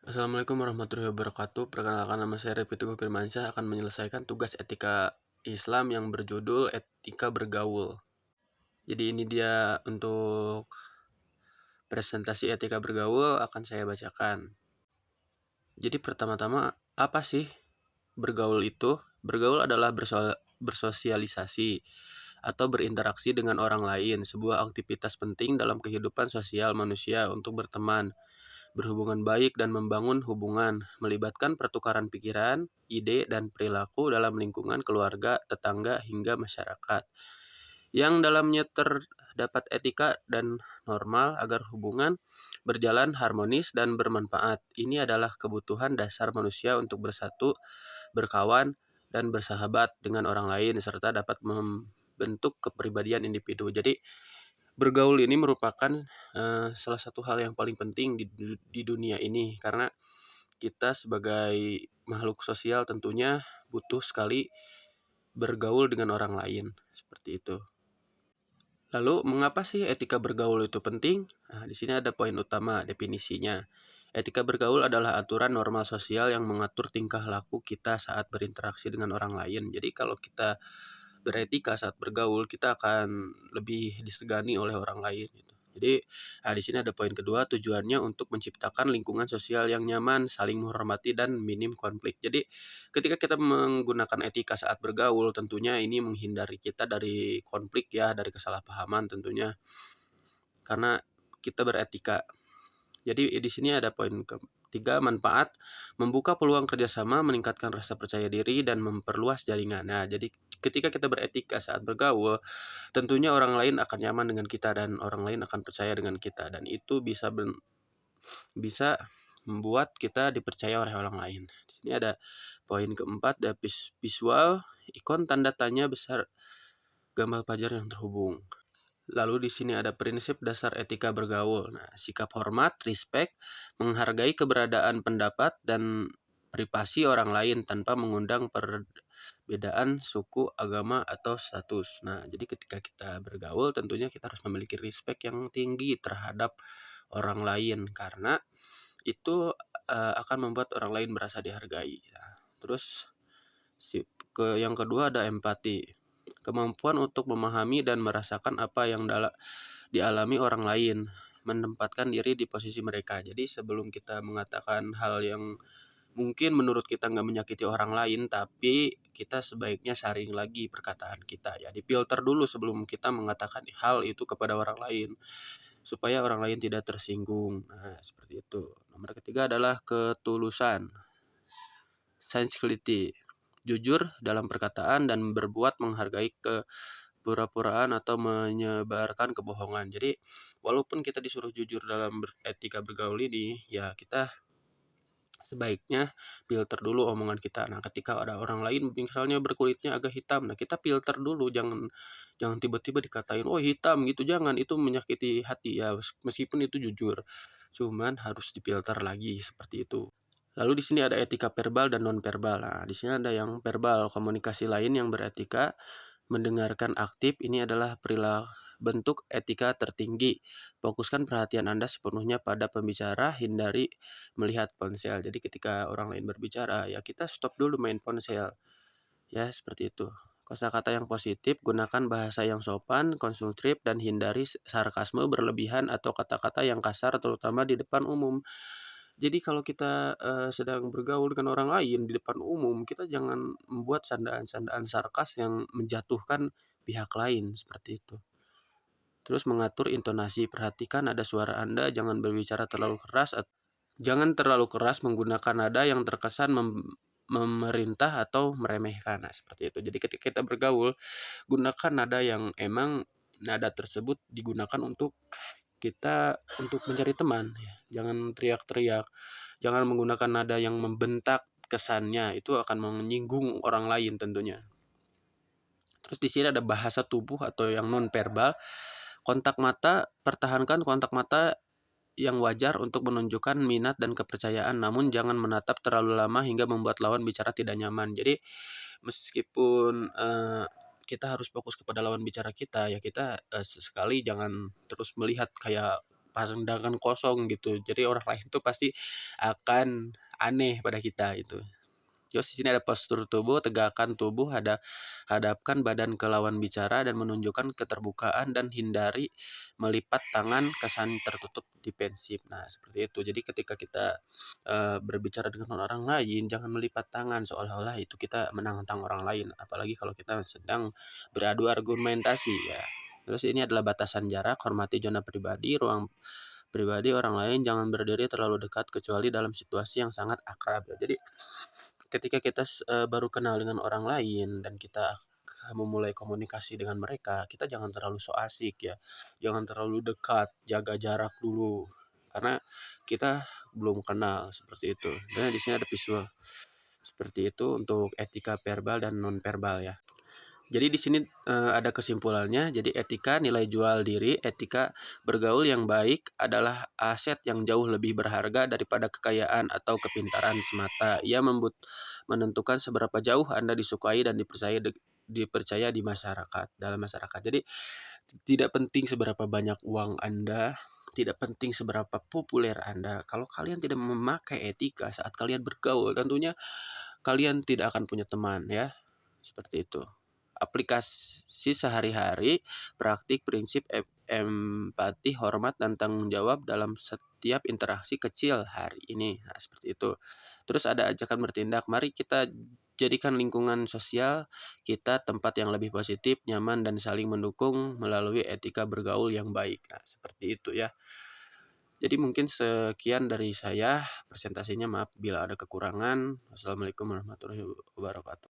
Assalamualaikum warahmatullahi wabarakatuh. Perkenalkan, nama saya Repi Teguh Firmansyah akan menyelesaikan tugas etika Islam yang berjudul Etika Bergaul. Jadi ini dia untuk presentasi etika bergaul akan saya bacakan. Jadi pertama-tama, apa sih bergaul itu? Bergaul adalah bersosialisasi atau berinteraksi dengan orang lain, sebuah aktivitas penting dalam kehidupan sosial manusia untuk berteman, berhubungan baik dan membangun hubungan, melibatkan pertukaran pikiran, ide, dan perilaku dalam lingkungan keluarga, tetangga, hingga masyarakat. Yang dalamnya terdapat etika dan normal agar hubungan berjalan harmonis dan bermanfaat. Ini adalah kebutuhan dasar manusia untuk bersatu, berkawan, dan bersahabat dengan orang lain, serta dapat membentuk kepribadian individu. Jadi, bergaul ini merupakan salah satu hal yang paling penting di dunia ini, karena kita sebagai makhluk sosial tentunya butuh sekali bergaul dengan orang lain, seperti itu. Lalu, mengapa sih etika bergaul itu penting? Nah, di sini ada poin utama definisinya. Etika bergaul adalah aturan normal sosial yang mengatur tingkah laku kita saat berinteraksi dengan orang lain. Jadi kalau kita beretika saat bergaul, kita akan lebih disegani oleh orang lain gitu. Jadi, di sini ada poin kedua, tujuannya untuk menciptakan lingkungan sosial yang nyaman, saling menghormati dan minim konflik. Jadi, ketika kita menggunakan etika saat bergaul, tentunya ini menghindari kita dari konflik ya, dari kesalahpahaman tentunya. Karena kita beretika. Jadi di sini ada poin ketiga, manfaat, membuka peluang kerjasama, meningkatkan rasa percaya diri, dan memperluas jaringan. Nah, jadi ketika kita beretika saat bergaul, tentunya orang lain akan nyaman dengan kita dan orang lain akan percaya dengan kita. Dan itu bisa membuat kita dipercaya oleh orang lain. Di sini ada poin keempat, ada visual, ikon tanda tanya besar, gambar pelajar yang terhubung. Lalu di sini ada prinsip dasar etika bergaul. Nah, sikap hormat, respect, menghargai keberadaan pendapat dan privasi orang lain tanpa mengundang perbedaan suku, agama, atau status. Nah, jadi ketika kita bergaul tentunya kita harus memiliki respect yang tinggi terhadap orang lain karena itu akan membuat orang lain merasa dihargai. Nah, terus yang kedua ada empati. Kemampuan untuk memahami dan merasakan apa yang dialami orang lain, menempatkan diri di posisi mereka. Jadi sebelum kita mengatakan hal yang mungkin menurut kita nggak menyakiti orang lain, tapi kita sebaiknya saring lagi perkataan kita ya, difilter dulu sebelum kita mengatakan hal itu kepada orang lain, supaya orang lain tidak tersinggung. Nah, seperti itu. Nomor ketiga adalah ketulusan, sincerity, jujur dalam perkataan dan berbuat, menghargai pura-puraan atau menyebarkan kebohongan. Jadi, walaupun kita disuruh jujur dalam etika bergaul ini, ya kita sebaiknya filter dulu omongan kita. Nah, ketika ada orang lain misalnya berkulitnya agak hitam, nah kita filter dulu, jangan jangan tiba-tiba dikatain, "Oh, hitam," gitu, jangan, itu menyakiti hati ya, meskipun itu jujur. Cuman harus difilter lagi, seperti itu. Lalu di sini ada etika verbal dan non verbal. Nah, di sini ada yang verbal, komunikasi lain yang beretika, mendengarkan aktif, ini adalah bentuk etika tertinggi. Fokuskan perhatian Anda sepenuhnya pada pembicara, hindari melihat ponsel. Jadi ketika orang lain berbicara, ya kita stop dulu main ponsel. Ya, seperti itu. Kosakata yang positif, gunakan bahasa yang sopan, konstruktif, dan hindari sarkasme berlebihan atau kata-kata yang kasar, terutama di depan umum. Jadi kalau kita sedang bergaul dengan orang lain di depan umum, kita jangan membuat sandaan-sandaan sarkas yang menjatuhkan pihak lain, seperti itu. Terus mengatur intonasi, perhatikan nada suara Anda, jangan berbicara terlalu keras, jangan terlalu keras menggunakan nada yang terkesan memerintah atau meremehkan. Nah, seperti itu. Jadi ketika kita bergaul, gunakan nada yang emang nada tersebut digunakan untuk kita untuk mencari teman ya. Jangan teriak-teriak, jangan menggunakan nada yang membentak, kesannya itu akan menyinggung orang lain tentunya. Terus di sini ada bahasa tubuh atau yang non verbal. Kontak mata, pertahankan kontak mata yang wajar untuk menunjukkan minat dan kepercayaan, namun jangan menatap terlalu lama hingga membuat lawan bicara tidak nyaman. Jadi meskipun kita harus fokus kepada lawan bicara kita, ya kita sesekali jangan terus melihat kayak berpandangan kosong gitu. Jadi orang lain tuh pasti akan aneh pada kita itu. Terus di sini ada postur tubuh, tegakkan tubuh, hadapkan badan ke lawan bicara dan menunjukkan keterbukaan dan hindari melipat tangan kesan tertutup defensif. Nah, seperti itu. Jadi ketika kita berbicara dengan orang lain, jangan melipat tangan seolah-olah itu kita menantang orang lain, apalagi kalau kita sedang beradu argumentasi ya. Terus ini adalah batasan jarak, hormati zona pribadi, ruang pribadi orang lain, jangan berdiri terlalu dekat kecuali dalam situasi yang sangat akrab ya. Jadi ketika kita baru kenal dengan orang lain dan kita memulai komunikasi dengan mereka, kita jangan terlalu so asik ya. Jangan terlalu dekat, jaga jarak dulu. Karena kita belum kenal seperti itu. Dan di sini ada visual seperti itu untuk etika verbal dan non verbal ya. Jadi di sini ada kesimpulannya. Jadi etika nilai jual diri, etika bergaul yang baik adalah aset yang jauh lebih berharga daripada kekayaan atau kepintaran semata. Ia menentukan seberapa jauh Anda disukai dan dipercaya di masyarakat, dalam masyarakat. Jadi tidak penting seberapa banyak uang Anda, tidak penting seberapa populer Anda. Kalau kalian tidak memakai etika saat kalian bergaul, tentunya kalian tidak akan punya teman ya. Seperti itu. Aplikasi sehari-hari, praktik prinsip empati, hormat, dan tanggung jawab dalam setiap interaksi kecil hari ini. Nah, seperti itu. Terus ada ajakan bertindak. Mari kita jadikan lingkungan sosial kita tempat yang lebih positif, nyaman, dan saling mendukung melalui etika bergaul yang baik. Nah, seperti itu ya. Jadi mungkin sekian dari saya presentasinya. Maaf bila ada kekurangan. Wassalamualaikum warahmatullahi wabarakatuh.